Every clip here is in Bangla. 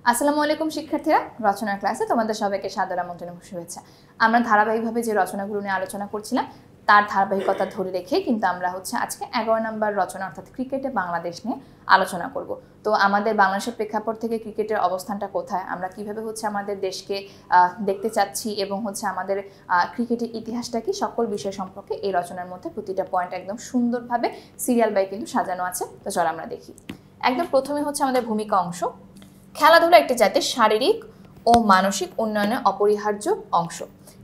আসসালামু আলাইকুম শিক্ষার্থীরা, রচনার ক্লাসে তোমাদের সবাইকে সাদর আমন্ত্রণ এবং শুভেচ্ছা। আমরা ধারাবাহিকভাবে যে রচনাগুলো নিয়ে আলোচনা করছিলাম তার ধারাবাহিকতা ধরে রেখে কিন্তু আমরা আজকে 11 নম্বর রচনা অর্থাৎ ক্রিকেটে বাংলাদেশ নিয়ে আলোচনা করব। তো আমাদের বাংলাদেশের প্রেক্ষাপট থেকে ক্রিকেটের অবস্থানটা কোথায়, আমরা কিভাবে আমাদের দেশকে দেখতে চাচ্ছি এবং আমাদের ক্রিকেটের ইতিহাসটা কি, সকল বিষয় সম্পর্কে এই রচনার মধ্যে প্রতিটা পয়েন্ট একদম সুন্দরভাবে সিরিয়াল বাই কিন্তু সাজানো আছে। তো চলো আমরা দেখি। একদম প্রথমে আমাদের ভূমিকা অংশ। খেলাধুলা একটি জাতির শারীরিক ও মানসিক উন্নয়নের অপরিহার্য অংশ।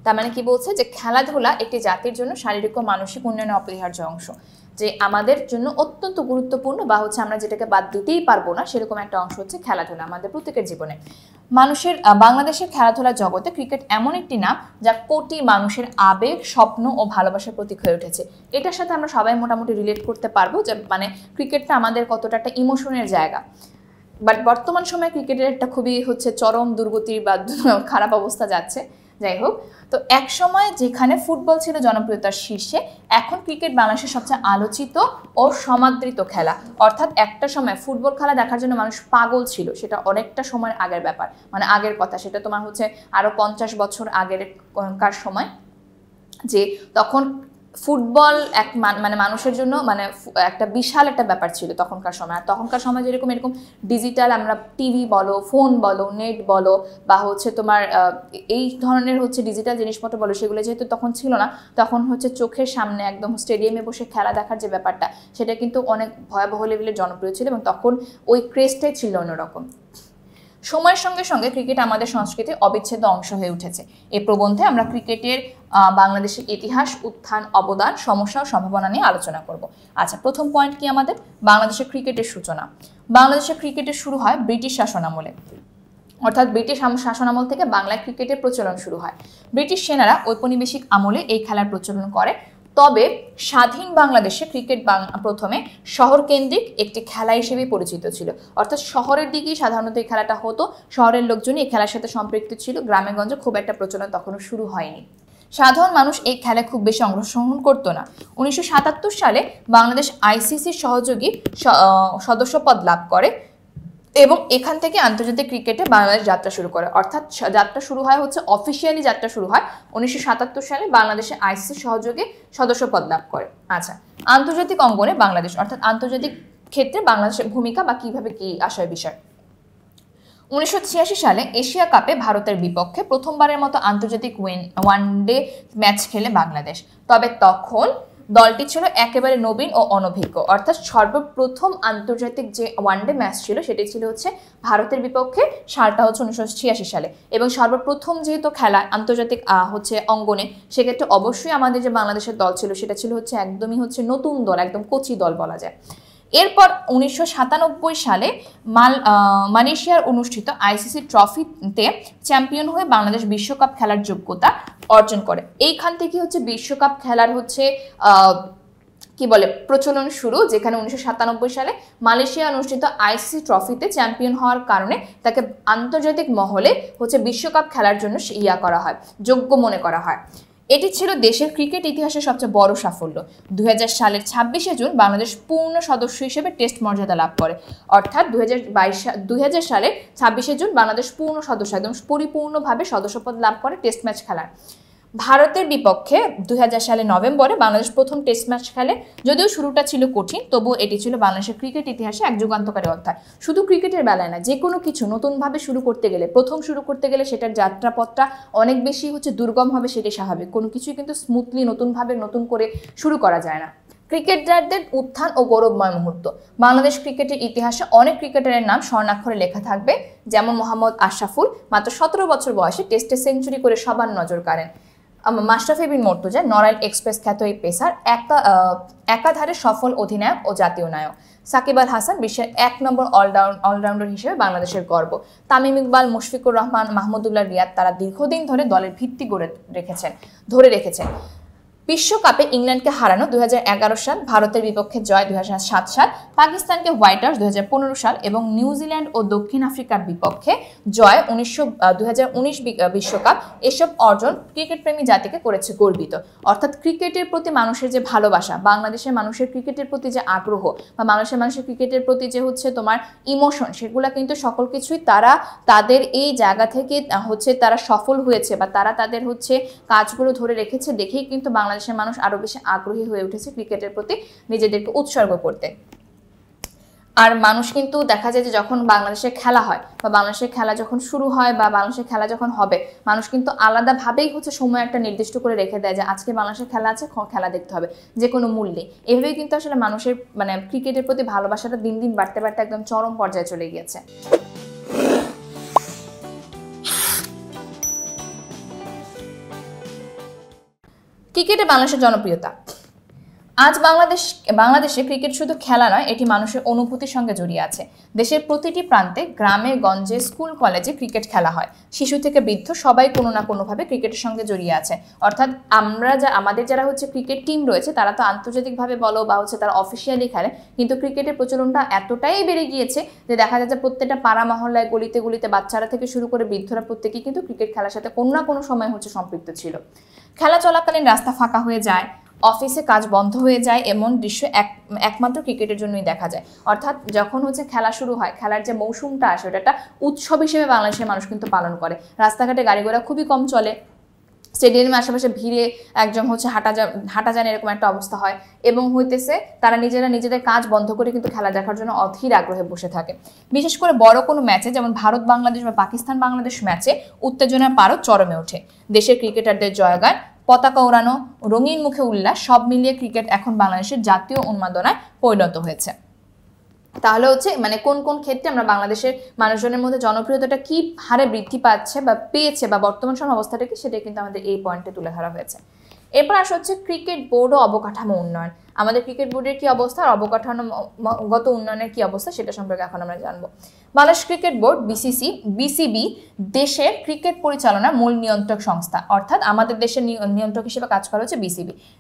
তার মানে কি বলছে যে খেলাধুলা একটি জাতির জন্য শারীরিক ও মানসিক উন্নয়নের অপরিহার্য অংশ, যে আমাদের জন্য অত্যন্ত গুরুত্বপূর্ণ বা আমরা যেটাকে বাদ দিতেই পারবো না সেরকম একটা অংশ খেলাধুলা আমাদের প্রত্যেকের জীবনে। বাংলাদেশের খেলাধুলার জগতে ক্রিকেট এমন একটি নাম যা কোটি মানুষের আবেগ, স্বপ্ন ও ভালোবাসার প্রতীক হয়ে উঠেছে। এটার সাথে আমরা সবাই মোটামুটি রিলেট করতে পারবো যে ক্রিকেটটা আমাদের কতটা একটা ইমোশনের জায়গা। বাট বর্তমান সময়ে ক্রিকেটের একটা খুবই চরম দুর্গতির বা খারাপ অবস্থা যাচ্ছে। যাই হোক, তো এক সময় যেখানে ফুটবল ছিল জনপ্রিয়তার শীর্ষে, এখন ক্রিকেট বাংলাদেশের সবচেয়ে আলোচিত ও সমাদৃত খেলা। অর্থাৎ একটা সময় ফুটবল খেলা দেখার জন্য মানুষ পাগল ছিল, সেটা অনেকটা সময়ের আগের ব্যাপার, আগের কথা। সেটা তোমার আরো 50 বছর আগের কার সময়, যে তখন ফুটবল এক মানুষের জন্য একটা বিশাল একটা ব্যাপার ছিল তখনকার সময়। আর তখনকার সময় এরকম ডিজিটাল, আমরা টিভি বলো, ফোন বলো, নেট বলো বা তোমার এই ধরনের ডিজিটাল জিনিসপত্র বলো, সেগুলো যেহেতু তখন ছিল না, তখন চোখের সামনে একদম স্টেডিয়ামে বসে খেলা দেখার যে ব্যাপারটা, সেটা কিন্তু অনেক ভয়াবহ লেভেলে জনপ্রিয় ছিল এবং তখন ওই ক্রেজটাই ছিল অন্যরকম। সময়ের সঙ্গে সঙ্গে ক্রিকেট আমাদের সংস্কৃতির অবিচ্ছেদ্য অংশ হয়ে উঠেছে। এই প্রবন্ধে আমরা ক্রিকেটের বাংলাদেশের ইতিহাস, উত্থান, অবদান, সমস্যা ও সম্ভাবনা নিয়ে আলোচনা করব। আচ্ছা, প্রথম পয়েন্ট কি আমাদের? বাংলাদেশের ক্রিকেটের সূচনা। বাংলাদেশের ক্রিকেটের শুরু হয় ব্রিটিশ শাসনামলে, অর্থাৎ ব্রিটিশ শাসনামল থেকে বাংলায় ক্রিকেটের প্রচলন শুরু হয়। ব্রিটিশ সেনারা ঔপনিবেশিক আমলে এই খেলার প্রচলন করে। তবে স্বাধীন বাংলাদেশে ক্রিকেট প্রথমে শহর কেন্দ্রিক একটি খেলা হিসেবে পরিচিত ছিল। অর্থাৎ শহরের দিকেই সাধারণত এই খেলাটা হতো, শহরের লোকজনই এই খেলার সাথে সম্পৃক্ত ছিল, গ্রামে গঞ্জে খুব একটা প্রচলন তখনও শুরু হয়নি। সাধারণ মানুষ এই খেলায় খুব বেশি অংশগ্রহণ করতো না। 1977 সালে বাংলাদেশ আইসিসির সহযোগী সদস্যপদ লাভ করে এবং এখান থেকে আন্তর্জাতিক ক্রিকেটে বাংলাদেশ যাত্রা শুরু করে। অর্থাৎ যাত্রা শুরু হয় অফিসিয়ালি যাত্রা শুরু হয় 1977 সালে বাংলাদেশে আইসিসি সহযোগে সদস্যপদ লাভ করে। আচ্ছা, আন্তর্জাতিক অঙ্গনে বাংলাদেশ অর্থাৎ আন্তর্জাতিক ক্ষেত্রে বাংলাদেশের ভূমিকা বা কিভাবে কি আসার বিষয়। 1986 সালে এশিয়া কাপে ভারতের বিপক্ষে প্রথমবারের মতো আন্তর্জাতিক ওয়ানডে ম্যাচ খেলে বাংলাদেশ। তবে তখন দলটি ছিল একেবারে নবীন ও অনভিজ্ঞ। অর্থাৎ সর্বপ্রথম আন্তর্জাতিক যে ওয়ানডে ম্যাচ ছিল সেটি ছিল ভারতের বিপক্ষে, সালটা 1986 সালে। এবং সর্বপ্রথম যেহেতু খেলা আন্তর্জাতিক অঙ্গনে, সেক্ষেত্রে অবশ্যই আমাদের যে বাংলাদেশের দল ছিল সেটা ছিল একদমই নতুন দল, একদম কচি দল বলা যায়। এরপর 1997 সালে মালয়েশিয়ার অনুষ্ঠিত আইসিসি ট্রফিতে চ্যাম্পিয়ন হয়ে বাংলাদেশ বিশ্বকাপ খেলার যোগ্যতা অর্জন করে। এইখান থেকে বিশ্বকাপ খেলার প্রচলন শুরু, যেখানে 1997 সালে মালয়েশিয়া অনুষ্ঠিত আইসিসি ট্রফিতে চ্যাম্পিয়ন হওয়ার কারণে তাকে আন্তর্জাতিক মহলে বিশ্বকাপ খেলার জন্য করা হয়, যোগ্য মনে করা হয়। এটি ছিল দেশের ক্রিকেট ইতিহাসের সবচেয়ে বড় সাফল্য। 2000 সালের 26শে জুন বাংলাদেশ পূর্ণ সদস্য হিসেবে টেস্ট মর্যাদা লাভ করে। অর্থাৎ 2000 সালে 26শে জুন বাংলাদেশ পূর্ণ সদস্য, একদম পরিপূর্ণভাবে সদস্যপদ লাভ করে টেস্ট ম্যাচ খেলার। ভারতের বিপক্ষে 2000 সালে নভেম্বরে বাংলাদেশ প্রথম টেস্ট ম্যাচ খেলে। যদিও শুরুটা ছিল কঠিন, তবুও এটি ছিল বাংলাদেশের ক্রিকেট ইতিহাসে এক যুগান্তকারী অধ্যায়। শুধু ক্রিকেটের বেলায় না, যে কোনো কিছু নতুনভাবে শুরু করতে গেলে সেটার যাত্রাপথটা অনেক বেশি দুর্গম হবে, সেটাই স্বাভাবিক। কোনো কিছুই কিন্তু স্মুথলি নতুন করে শুরু করা যায় না। ক্রিকেটারদের উত্থান ও গৌরবময় মুহূর্ত। বাংলাদেশ ক্রিকেটের ইতিহাসে অনেক ক্রিকেটারের নাম স্বর্ণাক্ষরে লেখা থাকবে, যেমন মোহাম্মদ আশরাফুল মাত্র 17 বছর বয়সে টেস্টে সেঞ্চুরি করে সবার নজর কাড়েন। মাশরাফি বিন মর্তুজা, নড়াইল এক্সপ্রেস খ্যাত এই পেসার একাধারে সফল অধিনায়ক ও জাতীয় নায়ক। সাকিব আল হাসান বিশ্বের 1 নম্বর অলরাউন্ডার হিসেবে বাংলাদেশের গর্ব। তামিম ইকবাল, মুশফিকুর রহমান, মাহমুদুল্লাহ রিয়াদ তারা দীর্ঘদিন ধরে দলের ভিত্তি ধরে রেখেছেন। বিশ্বকাপে ইংল্যান্ডকে হারানো 2011 সাল, ভারতের বিপক্ষে জয় 2007 সাল, পাকিস্তানকে হোয়াইট হাউস 2015 সাল এবং নিউজিল্যান্ড ও দক্ষিণ আফ্রিকার বিপক্ষে জয় 2019 বিশ্বকাপ, এসব অর্জন ক্রিকেট প্রেমী জাতিকে করেছে গর্বিত। অর্থাৎ ক্রিকেটের প্রতি মানুষের যে ভালোবাসা, বাংলাদেশের মানুষের ক্রিকেটের প্রতি যে আগ্রহ বা মানুষের ক্রিকেটের প্রতি যে হচ্ছে তোমার ইমোশন, সেগুলা কিন্তু সকল কিছুই তারা তাদের এই জায়গা থেকে হচ্ছে তারা সফল হয়েছে বা তারা তাদের হচ্ছে কাজগুলো ধরে রেখেছে দেখেই কিন্তু বাংলাদেশের মানুষ আরো বেশি আগ্রহী হয়ে উঠেছে ক্রিকেটের প্রতি নিজেদেরকে উৎসর্গ করতে। আর মানুষ কিন্তু দেখা যায় যে যখন বাংলাদেশের খেলা হয় বা বাংলাদেশের খেলা যখন শুরু হয় বা বাংলাদেশের খেলা যখন হবে, মানুষ কিন্তু আলাদাভাবেই হচ্ছে সময় একটা নির্দিষ্ট করে রেখে দেয় যে আজকে বাংলাদেশের খেলা আছে, খেলা দেখতে হবে যে কোনো মূল্যে। এভাবেই কিন্তু আসলে মানুষের মানে ক্রিকেটের প্রতি ভালোবাসাটা দিন দিন বাড়তে বাড়তে একদম চরম পর্যায়ে চলে গিয়েছে। ক্রিকেটে বাংলাদেশের জনপ্রিয়তা। আজ বাংলাদেশে ক্রিকেট শুধু খেলা নয়, এটি মানুষের অনুভূতির সঙ্গে জড়িয়ে আছে। দেশের প্রতিটি প্রান্তে, গ্রামে গঞ্জে, স্কুল কলেজে ক্রিকেট খেলা হয়। শিশু থেকে বৃদ্ধ সবাই কোনো না কোনোভাবে ক্রিকেটের সঙ্গে জড়িয়ে আছে। অর্থাৎ আমাদের যারা হচ্ছে ক্রিকেট টিম রয়েছে তারা তো আন্তর্জাতিকভাবে বলো বা হচ্ছে তারা অফিসিয়ালি খেলে, কিন্তু ক্রিকেটের প্রচলনটা এতটাই বেড়ে গিয়েছে যে দেখা যায় যে প্রত্যেকটা পাড়া মহল্লায়, গলিতে গলিতে বাচ্চারা থেকে শুরু করে বৃদ্ধরা প্রত্যেকেই কিন্তু ক্রিকেট খেলার সাথে কোনো না কোনো সময় হচ্ছে সম্পৃক্ত ছিল। খেলা চলাকালীন রাস্তা ফাঁকা হয়ে যায়, অফিসে কাজ বন্ধ হয়ে যায়, এমন দৃশ্য একমাত্র ক্রিকেটের জন্যই দেখা যায়। অর্থাৎ যখন হচ্ছে খেলা শুরু হয়, খেলার যে মৌসুমটা আসে ওটা একটা উৎসব হিসেবে বাংলাদেশের মানুষ কিন্তু পালন করে। রাস্তাঘাটে গাড়ি ঘোড়া খুবই কম চলে, স্টেডিয়ামের আশেপাশে ভিড়ে একজন হচ্ছে হাঁটা যান এরকম একটা অবস্থা হয় এবং হইতেছে তারা নিজেদের কাজ বন্ধ করে কিন্তু খেলা দেখার জন্য অধীর আগ্রহে বসে থাকে। বিশেষ করে বড় কোনো ম্যাচে, যেমন ভারত বাংলাদেশ বা পাকিস্তান বাংলাদেশ ম্যাচে উত্তেজনার পারও চরমে ওঠে। দেশের ক্রিকেটারদের জয়গান, পতাকা ওড়ানো, রঙিন মুখে উল্লাস, সব মিলিয়ে ক্রিকেট এখন বাংলাদেশের জাতীয় উন্মাদনায় পরিণত হয়েছে। তাহলে হচ্ছে মানে কোন কোন ক্ষেত্রে আমরা বাংলাদেশের মানুষজনের মধ্যে জনপ্রিয়তাটা কি হারে বৃদ্ধি পাচ্ছে বা পেয়েছে বা বর্তমান সময় অবস্থাটা কি, সেটা কিন্তু আমাদের এই পয়েন্টে তুলে ধরা হয়েছে। এরপর আসা হচ্ছে ক্রিকেট বোর্ড ও অবকাঠামো উন্নয়ন। আমাদের ক্রিকেট বোর্ডের কি অবস্থা আর অবকাঠামোগত উন্নয়নের কি অবস্থা সেটা সম্পর্কে এখন আমরা জানবো। বাংলাদেশ ক্রিকেট বোর্ড বিসিবি দেশের ক্রিকেট পরিচালনার মূল নিয়ন্ত্রক সংস্থা। অর্থাৎ আমাদের দেশের নিয়ন্ত্রক হিসেবে কাজ করা হচ্ছে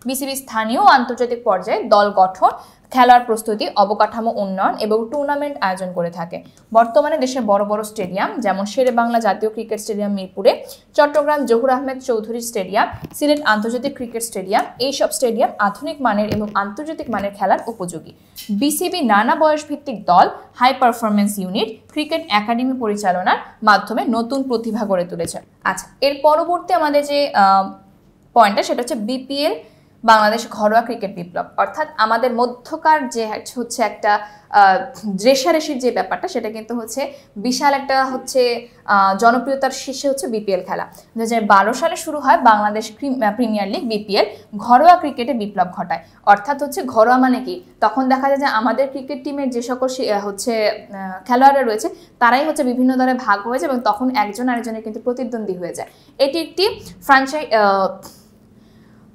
বিসিবি স্থানীয় ও আন্তর্জাতিক পর্যায়ে দল গঠন, খেলার প্রস্তুতি, অবকাঠামো উন্নয়ন এবং টুর্নামেন্ট আয়োজন করে থাকে। বর্তমানে দেশের বড় বড় স্টেডিয়াম যেমন শেরেবাংলা জাতীয় ক্রিকেট স্টেডিয়াম মিরপুরে, চট্টগ্রাম জহুর আহমেদ চৌধুরী স্টেডিয়াম, সিলেট আন্তর্জাতিক ক্রিকেট স্টেডিয়াম, এইসব স্টেডিয়াম আধুনিক মানের এবং আন্তর্জাতিক মানের খেলার উপযোগী। বিসিবি নানা বয়স ভিত্তিক দল, high performance unit, cricket academy পরিচালনার মাধ্যমে নতুন প্রতিভা গড়ে তুলেছে। আচ্ছা, এর পরবর্তী আমাদের যে পয়েন্টটা সেটা হচ্ছে বিপিএল, বাংলাদেশ ঘরোয়া ক্রিকেট বিপ্লব। অর্থাৎ আমাদের মধ্যকার যে হচ্ছে একটা রেশারেশির যে ব্যাপারটা, সেটা কিন্তু হচ্ছে বিশাল একটা হচ্ছে জনপ্রিয়তার শীর্ষে হচ্ছে বিপিএল খেলা। 2012 সালে শুরু হয় বাংলাদেশ প্রিমিয়ার লিগ বিপিএল, ঘরোয়া ক্রিকেটে বিপ্লব ঘটায়। অর্থাৎ হচ্ছে ঘরোয়া মানে কি, তখন দেখা যায় যে আমাদের ক্রিকেট টিমের যে সকল হচ্ছে খেলোয়াড়রা রয়েছে তারাই হচ্ছে বিভিন্ন দলে ভাগ হয়ে যায় এবং তখন একজন আরেকজনের কিন্তু প্রতিদ্বন্দ্বী হয়ে যায়। এটি একটি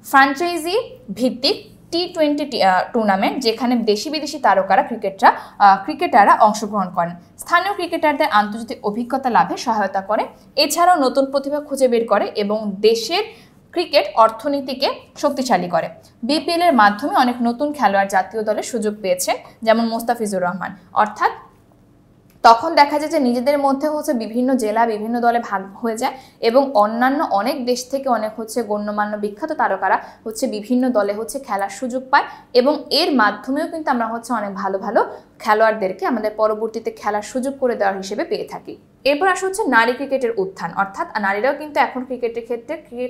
ফ্র্যাঞ্চাইজি ভিত্তিক T20 টুর্নামেন্ট, যেখানে দেশি বিদেশি তারকারা ক্রিকেটাররা অংশগ্রহণ করেন। স্থানীয় ক্রিকেটারদের আন্তর্জাতিক অভিজ্ঞতা লাভে সহায়তা করে, এছাড়াও নতুন প্রতিভা খুঁজে বের করে এবং দেশের ক্রিকেট অর্থনীতিকে শক্তিশালী করে। বিপিএল এর মাধ্যমে অনেক নতুন খেলোয়াড় জাতীয় দলে সুযোগ পেয়েছেন, যেমন মোস্তাফিজুর রহমান। অর্থাৎ তখন দেখা যায় যে নিজেদের মধ্যে হচ্ছে বিভিন্ন জেলা বিভিন্ন দলে ভাগ হয়ে যায় এবং অন্যান্য অনেক দেশ থেকে অনেক হচ্ছে গণ্যমান্য বিখ্যাত তারকারা হচ্ছে বিভিন্ন দলে হচ্ছে খেলার সুযোগ পায় এবং এর মাধ্যমেও কিন্তু আমরা হচ্ছে অনেক ভালো ভালো খেলোয়াড়দেরকে আমাদের পরবর্তীতে খেলার সুযোগ করে দেওয়ার হিসেবে পেয়ে থাকি। এরপর আসা হচ্ছে নারী ক্রিকেটের উত্থান। অর্থাৎ নারীরাও কিন্তু এখন ক্রিকেট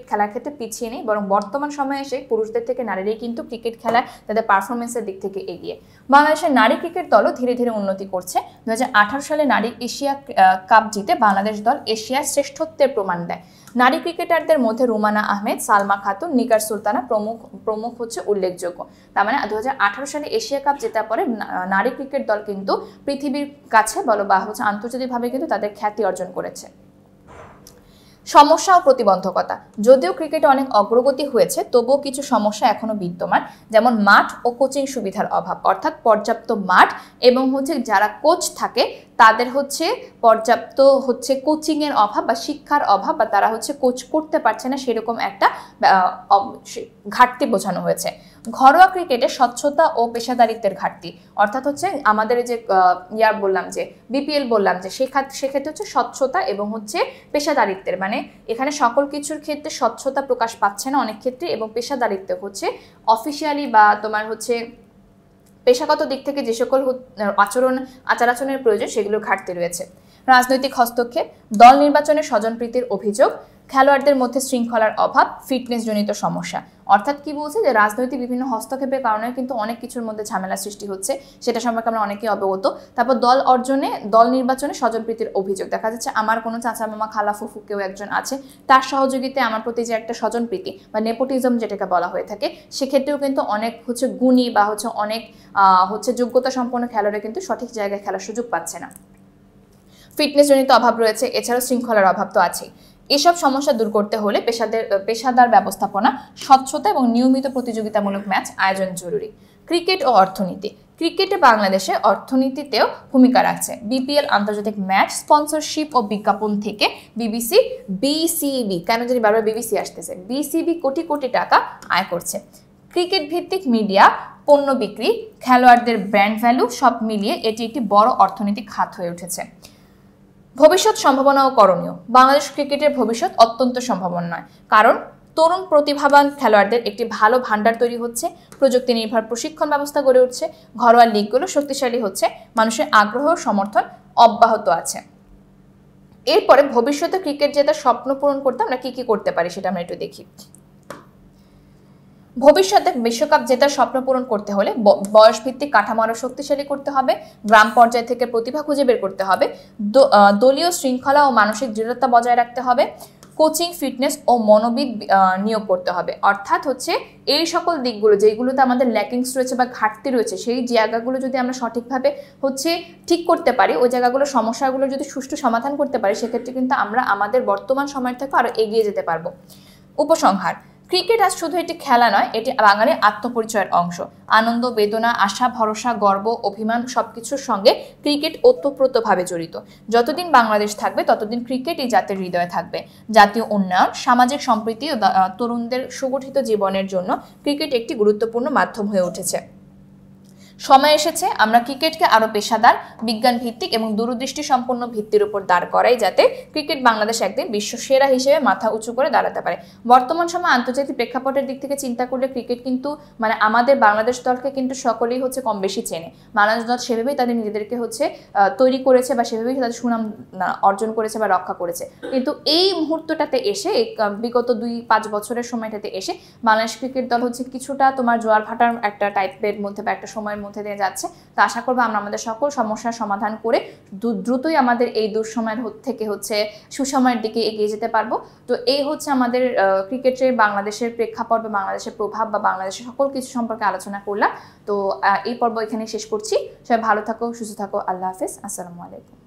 খেলার ক্ষেত্রে পিছিয়ে নেই, বরং বর্তমান সময়ে এসে পুরুষদের থেকে নারীরাই কিন্তু ক্রিকেট খেলায় তাদের পারফরমেন্সের দিক থেকে এগিয়ে। বাংলাদেশের নারী ক্রিকেট দলও ধীরে ধীরে উন্নতি করছে। 2018 সালে নারী এশিয়া কাপ জিতে বাংলাদেশ দল এশিয়ার শ্রেষ্ঠত্বের প্রমাণ দেয়। নারী ক্রিকেটারদের মধ্যে রুমানা আহমেদ, সালমা খাতুন, নিগার সুলতানা প্রমুখ হচ্ছে উল্লেখযোগ্য। তার মানে 2018 সালে এশিয়া কাপ জেতার পরে নারী ক্রিকেট দল কিন্তু পৃথিবীর কাছে বলো বা হচ্ছে আন্তর্জাতিকভাবে কিন্তু তাদের খ্যাতি অর্জন করেছে। সমস্যা ও প্রতিবন্ধকতা। যদিও ক্রিকেটে অনেক অগ্রগতি হয়েছে, তবুও কিছু সমস্যা এখনো বিদ্যমান, যেমন মাঠ ও কোচিং সুবিধার অভাব। অর্থাৎ পর্যাপ্ত মাঠ এবং হচ্ছে যারা কোচ থাকে তাদের হচ্ছে পর্যাপ্ত হচ্ছে কোচিংয়ের অভাব বা শিক্ষার অভাব বা তারা হচ্ছে কোচ করতে পারছে না, সেরকম একটা ঘাটতি বোঝানো হয়েছে। ঘরোয়া ক্রিকেটে স্বচ্ছতা ও পেশাদারিত্বের ঘাটতি, অর্থাৎ হচ্ছে আমাদের যে বললাম যে বিপিএল বললাম যে সেক্ষেত্রে হচ্ছে স্বচ্ছতা এবং হচ্ছে পেশাদারিত্বের, মানে এখানে সকল কিছুর ক্ষেত্রে স্বচ্ছতা প্রকাশ পাচ্ছে না অনেক ক্ষেত্রে, এবং পেশাদারিত্ব হচ্ছে অফিসিয়ালি বা তোমার হচ্ছে পেশাগত দিক থেকে যে সকল আচার আচরণের প্রয়োজন সেগুলোর ঘাটতি রয়েছে। রাজনৈতিক হস্তক্ষেপ, দল নির্বাচনে স্বজনপ্রীতির অভিযোগ, খেলোয়াড়দের মধ্যে শৃঙ্খলার অভাব, ফিটনেসজনিত সমস্যা। অর্থাৎ কি বলছে যে রাজনৈতিক বিভিন্ন হস্তক্ষেপের কারণে কিন্তু অনেক কিছুর মধ্যে ঝামেলা সৃষ্টি হচ্ছে, সেটা সম্পর্কে আমরা অনেকেই অবগত। তারপর দল নির্বাচনে স্বজনপ্রীতির অভিযোগ, দেখা যাচ্ছে আমার কোনো চাচা মামা খালা ফুফু কেউ একজন আছে, তার সহযোগিতায় আমার প্রতি যে একটা স্বজনপ্রীতি বা নেপোটিজম যেটাকে বলা হয়ে থাকে, সেক্ষেত্রেও কিন্তু অনেক হচ্ছে গুণী বা হচ্ছে অনেক হচ্ছে যোগ্যতা সম্পন্ন খেলোয়াড়রা কিন্তু সঠিক জায়গায় খেলার সুযোগ পাচ্ছে না। ফিটনেসজনিত অভাব রয়েছে, এছাড়াও শৃঙ্খলার অভাব তো আছেই। এসব সমস্যা দূর করতে হলে পেশাদার ব্যবস্থাপনা, স্বচ্ছতা এবং নিয়মিত প্রতিযোগিতামূলক ম্যাচ আয়োজন জরুরি। ক্রিকেট ও অর্থনীতি, ক্রিকেটে বাংলাদেশে অর্থনীতিতেও ভূমিকা রাখছে। বিপিএল আন্তর্জাতিক ম্যাচ স্পন্সরশিপ ও বিজ্ঞাপন থেকে বিসিবি কেন জানি বারবার বিবিসি আসতেছে, বিসিবি কোটি কোটি টাকা আয় করছে। ক্রিকেট ভিত্তিক মিডিয়া, পণ্য বিক্রি, খেলোয়াড়দের ব্র্যান্ড ভ্যালু সব মিলিয়ে এটি একটি বড় অর্থনৈতিক খাত হয়ে উঠেছে। ভবিষ্যৎ সম্ভাবনা ও করণীয়, বাংলাদেশ ক্রিকেটের ভবিষ্যৎ অত্যন্ত সম্ভাবনাময়, কারণ তরুণ প্রতিভাবান খেলোয়াড়দের একটি ভালো ভান্ডার তৈরি হচ্ছে, প্রযুক্তি নির্ভর প্রশিক্ষণ ব্যবস্থা গড়ে উঠছে, ঘরোয়া লিগগুলো শক্তিশালী হচ্ছে, মানুষের আগ্রহ ও সমর্থন অব্যাহত আছে। এরপরে ভবিষ্যতে ক্রিকেট জেতার স্বপ্ন পূরণ করতে আমরা কি কি করতে পারি সেটা আমরা একটু দেখি। ভবিষ্যতে বিশ্বকাপ জেতার স্বপ্ন পূরণ করতে হলে বয়সভিত্তিক কাঠামো আরও শক্তিশালী করতে হবে, গ্রাম পর্যায় থেকে প্রতিভা খুঁজে বের করতে হবে, দলীয় শৃঙ্খলা ও মানসিক দৃঢ়তা বজায় রাখতে হবে, কোচিং, ফিটনেস ও মনোবিদ নিয়োগ করতে হবে। অর্থাৎ হচ্ছে এই সকল দিকগুলো যেগুলোতে আমাদের ল্যাকিংস রয়েছে বা ঘাটতি রয়েছে, সেই জায়গাগুলো যদি আমরা সঠিকভাবে হচ্ছে ঠিক করতে পারি, ওই জায়গাগুলো সমস্যাগুলো যদি সুষ্ঠু সমাধান করতে পারি, সেক্ষেত্রে কিন্তু আমরা আমাদের বর্তমান সময় থেকে আরও এগিয়ে যেতে পারবো। উপসংহার, ক্রিকেট আজ শুধু একটি খেলা নয়, এটি বাঙালির আত্মপরিচয়ের অংশ। আনন্দ, বেদনা, আশা, ভরসা, গর্ব, অভিমান সবকিছুর সঙ্গে ক্রিকেট ওতপ্রোতভাবে জড়িত। যতদিন বাংলাদেশ থাকবে ততদিন ক্রিকেট এই জাতির হৃদয়ে থাকবে। জাতীয় উন্নয়ন, সামাজিক সম্প্রীতি ও তরুণদের সুগঠিত জীবনের জন্য ক্রিকেট একটি গুরুত্বপূর্ণ মাধ্যম হয়ে উঠেছে। সময় এসেছে আমরা ক্রিকেটকে আরও পেশাদার, বিজ্ঞান ভিত্তিক এবং দূরদৃষ্টি সম্পন্ন ভিত্তির উপর দাঁড় করাই, যাতে ক্রিকেট বাংলাদেশ একদিন বিশ্ব সেরা হিসেবে মাথা উঁচু করে দাঁড়াতে পারে। বর্তমান সময় আন্তর্জাতিক প্রেক্ষাপটের দিক থেকে চিন্তা করলে ক্রিকেট কিন্তু মানে আমাদের বাংলাদেশ দলকে কিন্তু সকলেই হচ্ছে কম বেশি চেনে। বাংলাদেশ দল সেভাবেই তাদের নিজেদেরকে হচ্ছে তৈরি করেছে বা সেভাবেই তাদের সুনাম অর্জন করেছে বা রক্ষা করেছে। কিন্তু এই মুহূর্তটাতে এসে, বিগত 2-5 বছরের সময়টাতে এসে বাংলাদেশ ক্রিকেট দল হচ্ছে কিছুটা তোমার জোয়ার ভাটার একটা টাইপের মধ্যে বা একটা সময়ের মধ্যে দিয়ে যাচ্ছে। তো আশা করবো আমরা আমাদের সকল সমস্যার সমাধান করে দ্রুতই আমাদের এই দুঃসময়ের থেকে হচ্ছে সুসময়ের দিকে এগিয়ে যেতে পারবো। তো এই হচ্ছে আমাদের ক্রিকেটের বাংলাদেশের প্রেক্ষাপট বা বাংলাদেশের প্রভাব বা বাংলাদেশের সকল কিছু সম্পর্কে আলোচনা করলাম। তো এই পর্ব এখানে শেষ করছি। সবাই ভালো থাকো, সুস্থ থাকো, আল্লাহ হাফেজ, আসসালামু আলাইকুম।